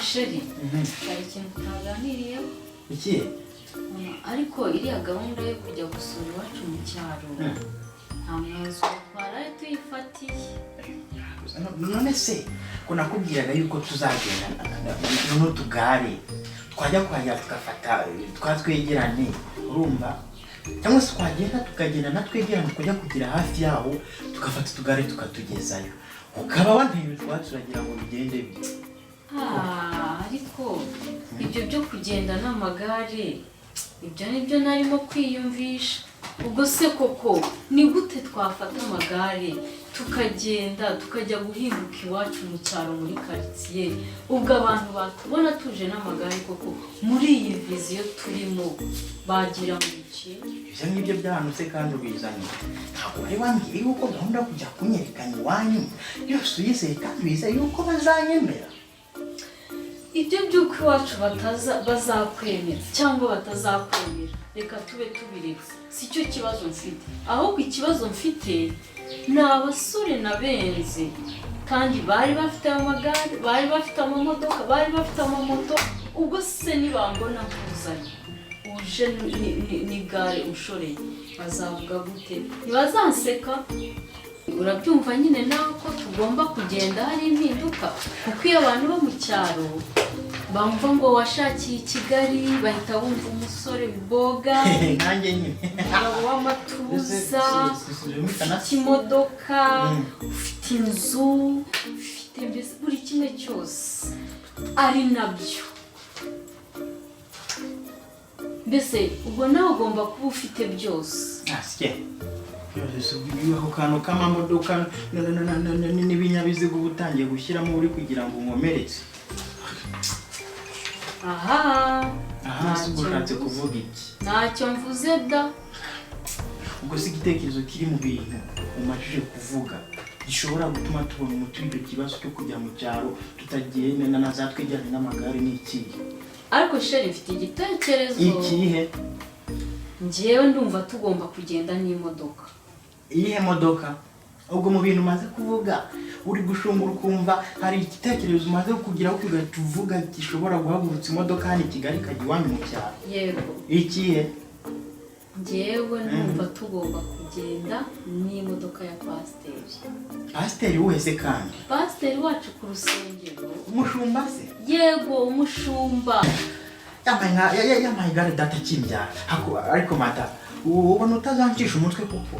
sheri hari ikintu tutaganiriyeho iki ariko iriya gahunda yo kujya gusura iwacu mu cyaro nta mwanzuro twaraye tuyifatiye. none se ko nakubwiraga yuko tuzagenda noneho tugare twajya kuhajya tugafata twatwegerane urumva cyangwa se twagenda tukagenda natwegerane tukajya kugira hafi yaho tugafata tugare tukatugezayo ukaba wanteye twaturagira ngo bigende bite. Ariko ibyo byo kugenda n'amagare ibyo nibyo narimo kwiyumvisha. Ubwo se koko ni gute twafata amagare tukagenda tukajya guhinduka iwacu mu cyaro muri quartier ubwo abantu batubona tuje n'amagare koko muri iyi viziyo turimo bagira mu iki? Ibyo ngibyo byahanutse kandi ubizanye ntabwo wari wambwiye yuko gahunda yo kujya kunyerekana iwanyu yose uyizeye kandi wizeye yuko bazanyemera. Ibyo by'uko iwacu bazakwemera cyangwa batazakwemera reka tube tubiretse, si cyo kibazo mfite. Ahubwo ikibazo mfite ni abasore nabenze kandi bari bafite amagare, bari bafite amamodoka, bari bafite amamoto. Ubwo se nibambona nkuzanye uje n'igare ushoreye bazavuga gute? Ntibazanseka? Urabyumva nyine nawe ko tugomba kugenda hari impinduka, kuko iyo abantu bo mu cyaro bamva ngo washakiye i Kigali bahita bumva umusore biboga nanjye nyine umugabo w'amatuza ufite imodoka ufite inzu ufite mbese buri kimwe cyose ari nabyo. Mbese ubwo nawe ugomba kuba ufite byose. asye ako kantu k'amamodoka n'ibinyabiziga uba utangiye gushyiramo uri kugira ngo unkomeretse. Aha si ushatse kuvuga iki? Ntacyo mvuze da. Ubwo si igitekerezo kiri mu bintu umajije kuvuga gishobora gutuma tubona umuti w'icyo kibazo cyo kujya mu cyaro tutagenda na za twegeranye n'amagare n'ikihe? Ariko sheri mfite igitekerezo. Ikihe? Njyewe ndumva tugomba kugenda n'imodoka. Iyihe modoka? Ubwo mu bintu umaze kuvuga uri gushungura ukumva hari igitekerezo umaze kugiraho tuvuga gishobora guhagurutsa imodoka hano i Kigali ikajya iwanyu mu cyaro. Yego. Ikihe? Njyewe ndumva tugomba kugenda n'imodoka ya pasiteri. Pasiteri wese kandi? Pasiteri wacu ku rusengero. Umushumba se? Yego umushumba. Yamaye igare data kimbyara. Ariko mata ubona utazancisha umutwe kuko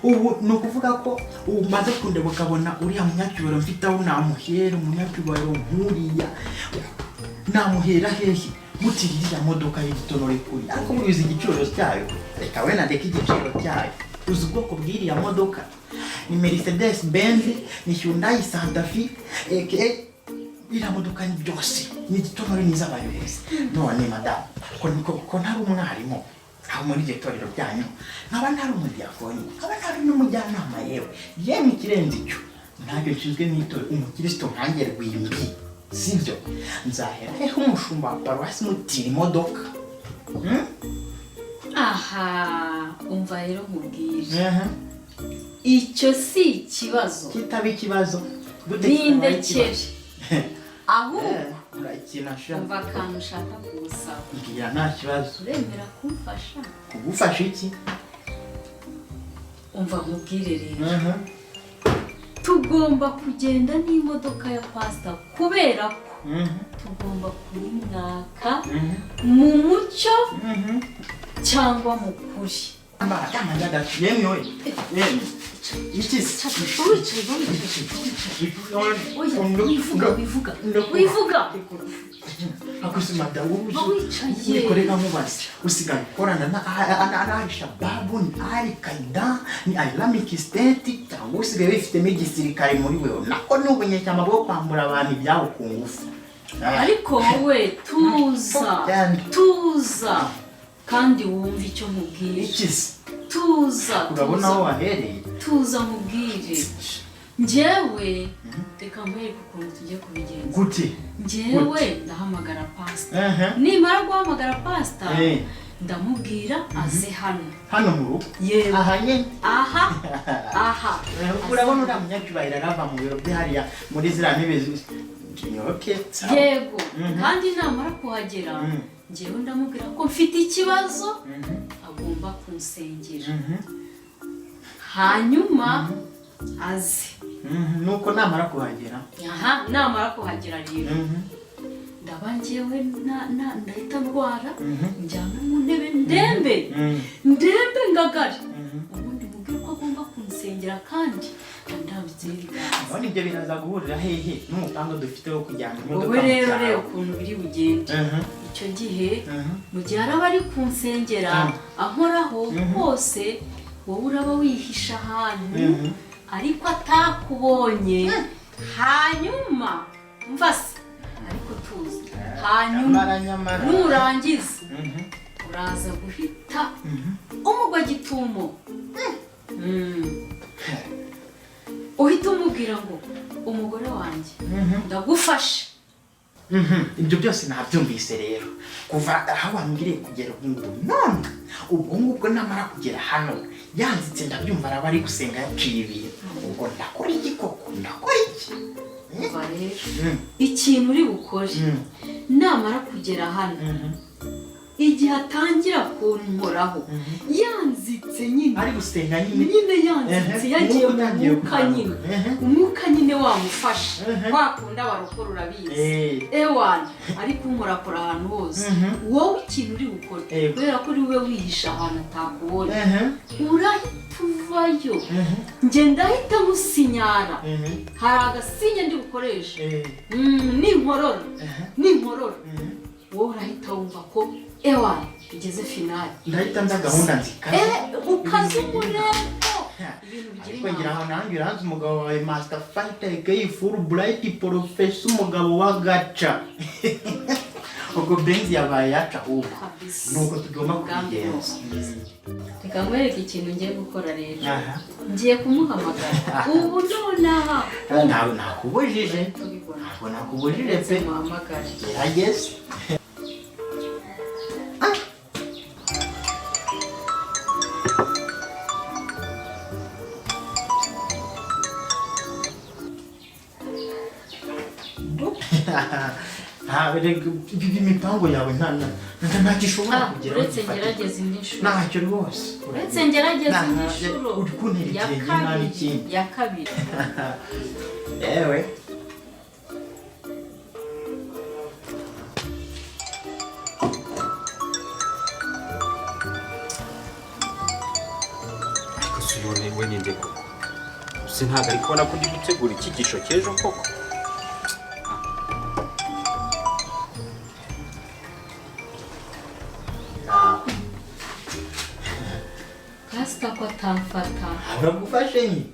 ubu ni ukuvuga ko umaze kundeba ukabona uriya munyacyubahiro mfite aho namuhera umunyacyubahiro nkuriya namuhera hehe mutiririya modoka y'igitonore kuri ariko mubizi igiciro cyayo. Reka we ndeke igiciro cyayo. Uzi ubwoko bw'iriya modoka ni Mercedes Benz ni Hyundai Santa Fe iriya modoka ni byose ni igitonore n'iz'abayobozi. None madamu ko ntari umwarimu aho muri iryo torero ryanyu nkaba ntari umudiyakoni nkaba ntari n'umujyanama yemwe ikirenze icyo ntabyo nshinzwe n'itorero umukristo nkanjye rwimbi sibyo nzahera hehe umushumba wa paruwasi mutira imodoka. Aha umva rero nkubwire icyo si ikibazo kitaba ikibazo bindekere ahubwo urakinasha umva akantu ushaka kugusaba. ngira nta kibazo. Uremera kumfasha? Kugufasha iki? Umva nkubwire rero tugomba kugenda n'imodoka ya pasita kubera ko tugomba kuyimwaka mu mucyo cyangwa mu kuri. Wifuza akusumada ukoreka mubazi usigaye ukorana na Al-Shabaab Al-Qaeda ni Islamic State cyangwa usigaye wifitemo igisirikare muri wewe nako n'ubunyeshyamba bwo kwambura abantu ibyabo ku ngufu. Ariko wowe tuza kandi wumva icyo mubwire. Tuza urabona aho wahereye. Tuza mubwire njyewe reka mwereke ukuntu tugiye kubigenza. Gute? Njyewe ndahamagara pastor. Nimara guhamagara pastor ndamubwira aze hano mu rugo. Yewe. Aha. Urabona uriya munyacyubahiro arava mu biro bye hariya muri ziriya ntebe Okay. yego kandi namara kuhagera ngewe ndamubwira ko mfite ikibazo agomba kunsengera hanyuma azi nuko namara kuhagera namara kuhagera rero ndaba ngewe ndahita ndwara njyana mu ntebe ndembe ngagari ubundi mubwira ko agomba kunsengera kandi ndambitse ibiganza none ibyo biraza guhurira hehe n'umupango dufite wo kujyana imodoka wowe rero ukuntu biri bugende icyo gihe mu gihe araba ari kunsengera ahoraho hose wowe uraba wihisha ahantu ariko atakubonye hanyuma mvase ariko tuzi hanyuma nurangiza uraza guhita umugwa gitumo uhita umubwira ngo umugore wanjye ndagufasha ibyo byose nabyumvise rero kuva aho wambwiriye kugera none ubwo ngubwo namara kugera hano yanzitse ndabyumva araba ari gusenga yaciye ibintu ubwo ndakora iki koko ndakora iki ikintu uri bukore namara kugera hano igihe atangira kunkoraho yanzitse nyine ari gusenga nyine yanzitse yagiye mu umwuka nyine wamufasha wakunda barokora urabizi ewana ari kunkorakora ahantu hose wowe ikintu uri bukore kubera ko uri we wihisha ahantu atakubona urahita uvayo njye ndahita musinyara hari agasinya ndi bukoresha ninkorora wowe urahita wumva ko ewana igeze finale ndahita nza gahunda nzika ukaze umurembo ibintu bigira inama kugira aho nanjye uranze umugabo wawe master fighter gay full bright professor umugabo w'agaca ubwo benzi yabaye yaca ubu nuko tugomba kubigenza reka nkwereke ikintu ngiye gukora rero ngiye kumuhamagara ubu nonaha ntabwo nakubujije pe gerageze imipango yawe ntagishobora kugera uretse ngerageza indi nshuro ntacyo rwose uretse ngerageza indi nshuro uri kuntera ikirenge ya kabiri yewe ariko si we ninde koko si ntabwo ari kubona ko ndi gutegura icyigisho cy'ejo koko ko atamfata aragufashe nyine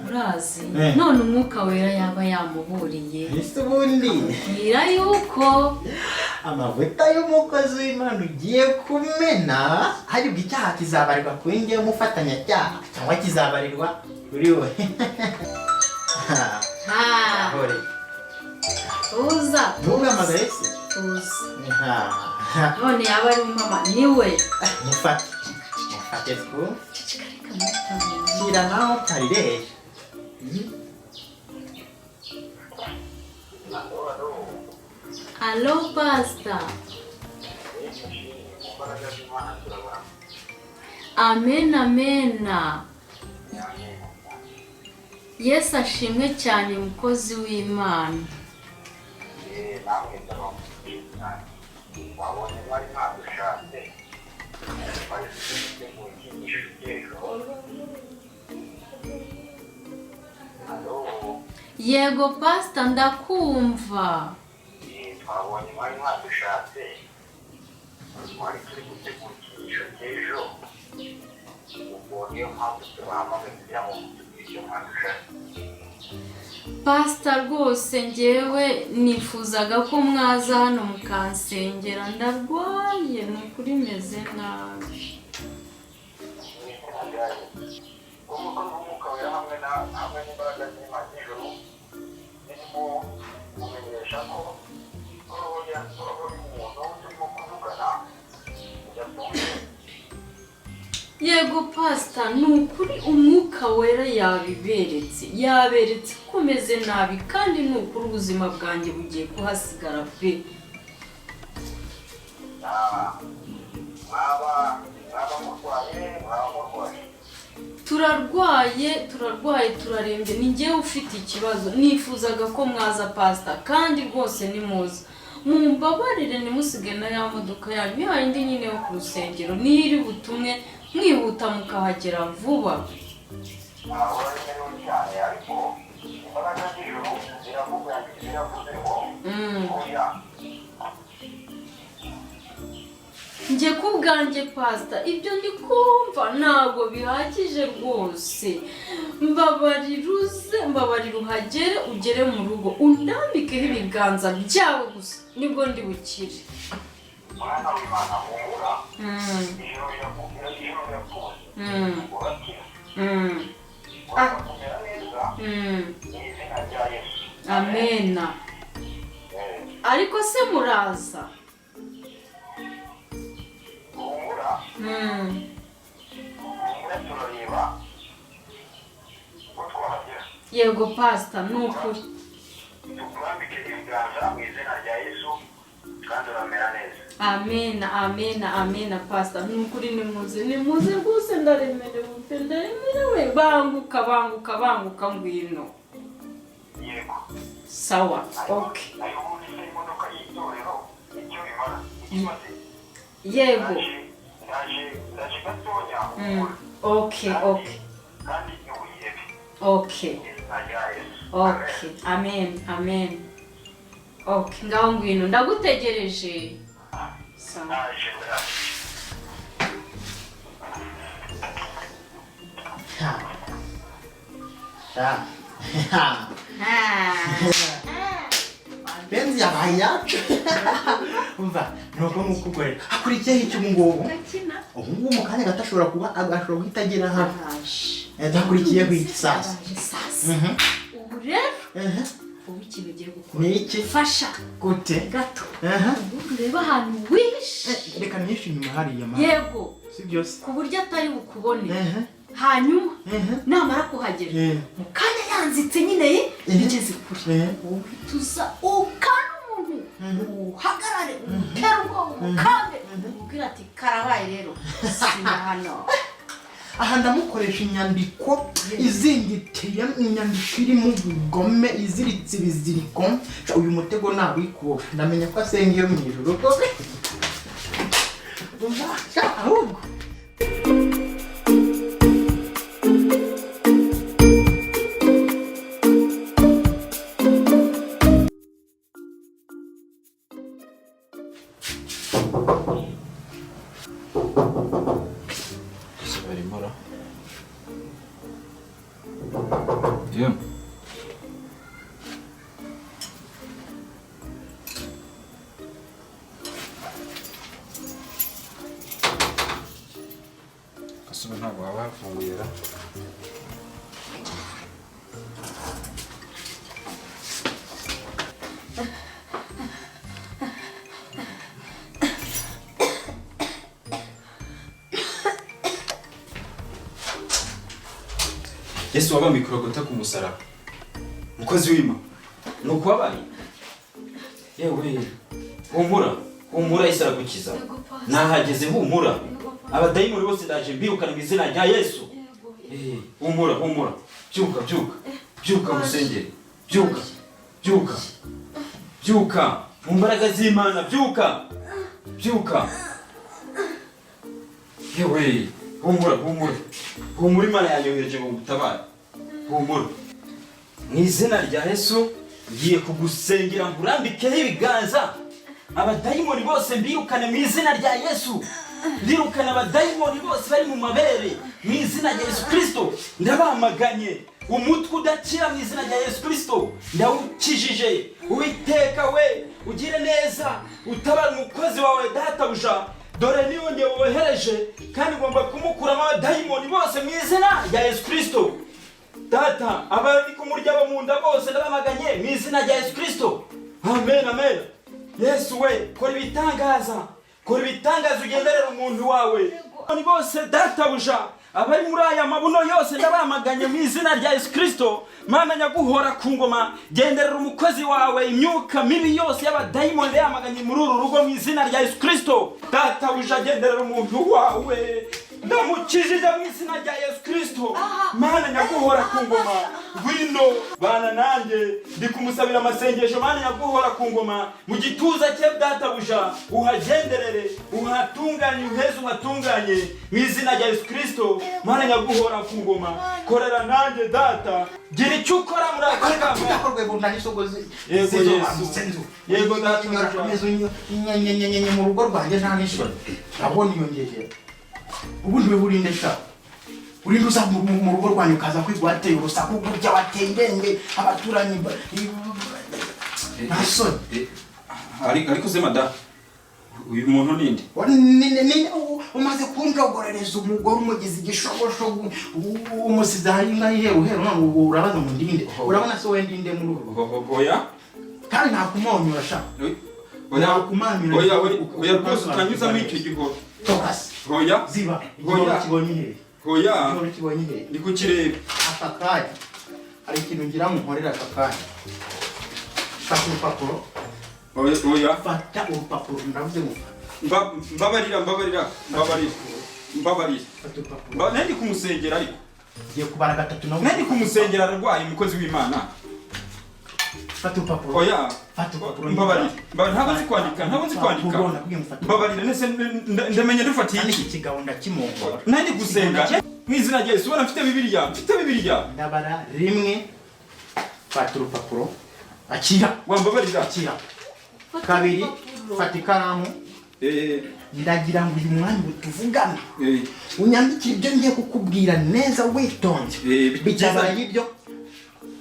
urazi none umwuka wera yaba yamuburiye ese ubundi mbwira yuko amavuta y'umukozi w'Imana ugiye kumena aribwo icyaha kizabarirwa kuri njyewe umufatanyacyaha cyangwa kizabarirwa kuri we tuza ntugamagare se tuza none yaba ari mama niwe mufate shyira naho utarireye alo pastor amen yesu ashimwe cyane umukozi w'Imana yego pastor ndakumva twabonye mwari mwadushatse twari turi gutegura icyigisho cy'ejo ubwo niyo mpamvu tubahamagaye kugira ngo mutubwire icyo mwadushatse pastor rwose njyewe nifuzaga ko mwaza hano mukansengera ndarwaye ni ukuri meze nabi umukozi w'umwuka wera hamwe n'imbaraga z'Imana z'ijuru zirimo kumenyesha ko roho y'umuntu turimo kuvugana yatumye yego pastor, ni ukuri umwuka wera yaberetse ko meze nabi kandi ni ukuri ubuzima bwanjye bugiye kuhasigara pe. Turarwaye turarembye, ni njyewe ufite ikibazo. Nifuzaga ko mwaza pastor kandi rwose ni muza. Mumbabarire nimusige na ya modoka yanyu yindi nyine yo ku rusengero, niri butumwe mwihuta mukahagera vuba. Njye kubwanjye pastor, ibyo ndi kumva ntabwo bihagije rwose. Mbabarira uhagere, ugere mu rugo undambikeho ibiganza byawe gusa, nibwo ndi bukire. Amena. Ariko se muraza? Yego pastor, nukuri. Amena pastor, nukuri nimuze rwose ndaremerewe. Banguka ngwino. Yego. Sawa, okay. Yego. Okay. Amen. Okay, ngaho ngwino ndagutegereje. Sawa. Benzi yabaye yacu. Umva, nuko mukugorera. Hakurikiyeho icyo ngubu. Ubu ngubu mu kanya gato ashobora guhita agera hano. Hakurikiyeho iki sasa? Ubu rero ubu ikintu ugiye gukora. Ni iki? Fasha. Gute? Gato. Ubu reba ahantu wishe. Reka nishe inyuma hariya ma. Yego. Si byose. Ku buryo atari bukubone. Hanyuma namara kuhagera mu kanya yanzitse nyine igeze kure. Ubu tuza ukana umuntu uhagarare umutera ubwoba umukambe ubwira ati karabaye rero sina hano. Aha ndamukoresha inyandiko izingitiye, inyandiko irimo ubugome, iziritse ibiziriko. Uyu mutego ntabwo ndamenya ko asenga iyo mu ijuru ko. Ahubwo ntabwo waba hafunguye ra. Yesu waba mikorogota ku musaraba. Mukozi w'Imana. Nuko wabaye. Yewe. Humura Yesu aragukiza. Nahageze humura. Abadayimoni bose ndaje mbirukana mu izina rya Yesu. Humura. Byuka musengere. Byuka. Mu mbaraga z'Imana byuka. Yewe, humura Imana yanyohereje ngo ngutabare. Humura. Mu izina rya Yesu ngiye kugusengera ngurambikeho ibiganza. Abadayimoni bose mbirukane mu izina rya Yesu. Ndirukana abadayimoni bose bari mu mabere mu izina rya Yesu Kristo. Ndabamaganye umutwe udakira mu izina rya Yesu Kristo. Ndawukijije. Uwiteka we ugire neza, utabara umukozi wawe databuja. Dore niyo nge wohereje kandi ngomba kumukuramo abadayimoni bose mu izina rya Yesu Kristo. Data, abari kumurya bo mu nda bose ndabamaganye mu izina rya Yesu Kristo. Amen. Yesu we, kora ibitangaza ugenderera umuntu wawe. ni bose databuja abari muri aya mabuno yose ndabamaganye mu izina rya Yesu Kristo. Mana nyaguhora ku ngoma, genderera umukozi wawe imyuka mibi yose y'abadayimoni yamaganye muri uru rugo mu izina rya Yesu Kristo. Databuja genderera umuntu wawe, ndamukijije mu izina rya Yesu Kristo. Mana nyaguhora ku ngoma, ngwino bana nanjye ndi kumusabira amasengesho. Mana nyaguhora ku ngoma, mu gituza cye databuja uhagenderere, uhatunganye, uheze uhatunganye mu izina rya Yesu Kristo. Mana nyaguhora ku ngoma, korera nanjye data, gira icyo ukora muri aka kagame. Ndakorwe bundani sogozi. Yego Yesu. Yego data nyenyenyenyenye mu rugo rwanjye nta nishoro. Nabona iyongeye. Ubundi we burinde sha. Urinde uza mu rugo rwanjye ukaza kwigwateye urusaku burya wateye indenge abaturanyi. Nasoni. Ariko se mada uyu muntu ninde? Ni umaze kunjogorereza umugore umugize igishogosho umusize hari inka iheru none urabaza mu ndinde. Urabona se we ndinde muri urugo. Oya. Kandi ntakumonyura sha. Oya rwose utanyuzamo icyo gihoro. Tokasi. Oya. Ziba. Oya. Kibonye he? Oya. Kibonye he? Ndi kukireba. Akakanya. Ari ikintu ngira mu nkorera akakanya. Fata urupapuro. Oya. Fata urupapuro ndavuze ngo mbabarira. fata urupapuro. Nandi kumusengera ariko. Giye kubara gatatu nawe. Nandi kumusengera arwaye umukozi w'Imana. Fata urupapuro. Oya. Fata urupapuro. Mbabarira. Ntabwo nzi kwandika. Mbabarira nese ndamenye dufatiye iki kigabo ndakimongora. Nandi gusenga mu izina rya Yesu. Ubona mfite Bibiliya. Ndabara rimwe. Fata urupapuro. Akira. Wambabarira. Akira. Kabiri. Fata ikaramu. Ndagira ngo uyu mwanya utuvugana. Unyandikire ibyo ngiye kukubwira neza witonze. Bitabaye ibyo.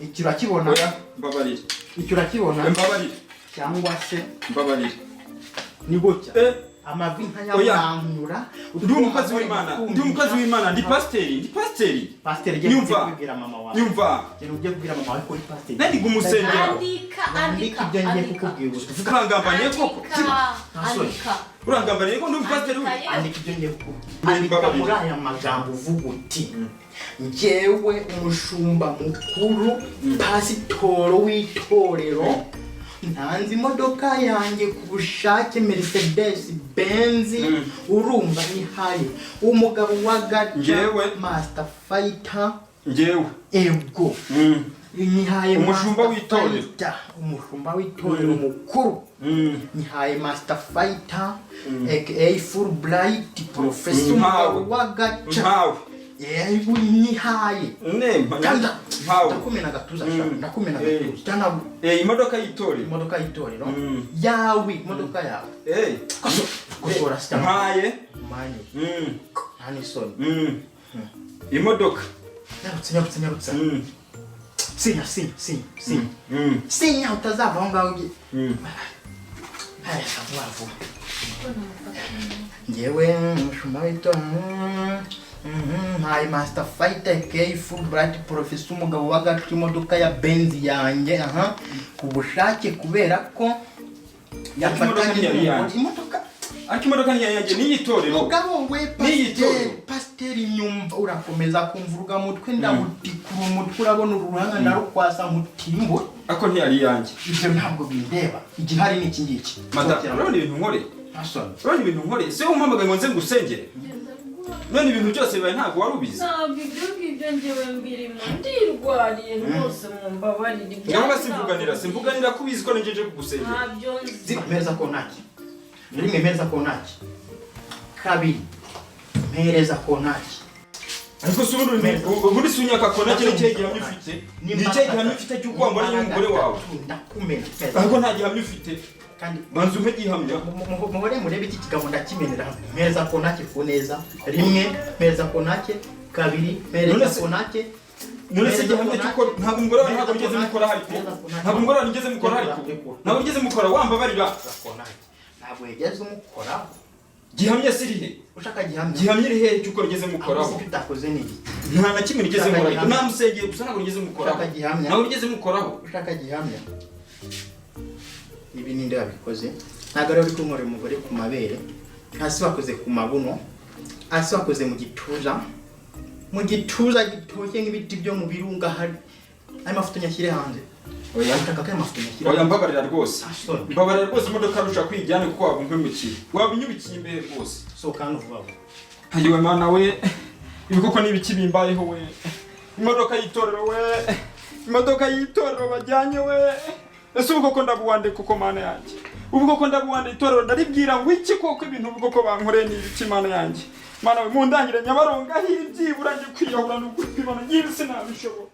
Icyo urakibona. Oya. Mbabarira. Icyo urakibona. Mbabarira. Cyangwa se. Mbabarira. Ni gutya. Amavi nk'ayamanyura. Ndi umukozi w'Imana. Ndi pasiteri. Pasiteri giye kubwira mama wawe. Nyumva. Giye kubwira mama wawe ko uri pasiteri. Nandi kumusengera. Andika ibyo ngiye kukubwira. Urangambaniye koko. Urangambaniye ko ndi pasiteri. Andika ibyo ngiye kukubwira. Andika muri aya magambo uvuga uti njyewe umushumba mukuru pasitoro w'itorero ntanze imodoka yanjye ku bushake Mercedes Benz urumva nihaye umugabo wa gaja master fighter njyewe ego nihaye umushumba w'itorero mukuru nihaye master fighter aka full bright professor wa gaja nihaye ndakumena gatuza cyangwa imodoka y'itorero yawe imodoka yawe kosora mpaye nani soni imodoka nyarutsa sinya utazava aho ngaho vuba ngewe umushumba w'itorero ntayi master fighter aka full bright professor umugabo wagacu imodoka ya Benz yanjye ku bushake kubera ko yafatanye imodoka yanjye n'iyitorero mugabo we pasiteri nyumva urakomeza kumvuruga mutwe ndawutikura umutwe urabona uruhanga ndarukwasa mutimbo ako ntiyari yanjye ibyo ntabwo bindeba igihari ni iki ngiki urabona ibintu nkore se umpamagaye ngo nze ngusengere none ibintu byose bibaye ntabwo wari ubizi. Ntabwo ibyo ngewe mbirimo ndirwariye rwose mumbabarire. Ngaho simvuganira kubizi ko ngejeje kugusengera. Ntabyo nzi. Mpereza kontaki. Rimwe mpereza kontaki. Kabiri. Mpereza kontaki. Ariko se ubundi sunyaka kontaki n'icyo gihamya ufite. N'icyo gihamya ufite cy'uko wambara n'umugore wawe. Ndakumena. Ariko nta gihamya ufite. Kandi banzu umpe gihamya. Mubare murebe iki kigabo ndakimenera. Mpereza kontaki ku neza. Rimwe mpereza kontaki. Kabiri mpereza kontaki. None se gihamya cy'uko ntabwo umugore wawe ntabwo ugeze mukora hariko. Ntabwo umugore wawe ugeze mukora hariko. Ntabwo ugeze mukora wambabarira. Ntabwo yageze umukora. Gihamya sirihe. Ushaka gihamya. Gihamya iri hehe cyuko rigeze mukoraho. Bitakoze niki. Nta na kimwe rigeze mukoraho. Namusegeye gusa ntabwo rigeze mukoraho. Ushaka gihamya. Ntabwo rigeze mukoraho. Ushaka gihamya. Ibi ninde wabikoze? Ntabwo rero uri kunkorera umugore ku mabere. Hasi bakoze ku mabuno. Asi wakoze mu gituza gitoshye nk'ibiti byo mu birunga hari. Ayo mafoto nyashyire hanze. Oya ntaka ko amafoto nyashyire. Oya mbabarira rwose. Sorry. Mbabarira rwose imodoka rusha kwijyana kuko wabumpemukiye. Wabinyubikiye imbere rwose. So kandi vuba. Ayiwe mana we. Ibi koko nibiki bimbayeho we. Imodoka y'itorero we. Imodoka y'itorero bajyanye we. Ese ubwo ko ndabuwande kuko mana yanjye. Ubwo ko ndabuwande itorero ndaribwira ngo iki koko ibintu ubwo ko bankoreye ni ibiki mana yanjye. Mana we mundangire nyabaronga hirbyibura nje kwiyahura n'ukuri kwibona nyibise nabishobora.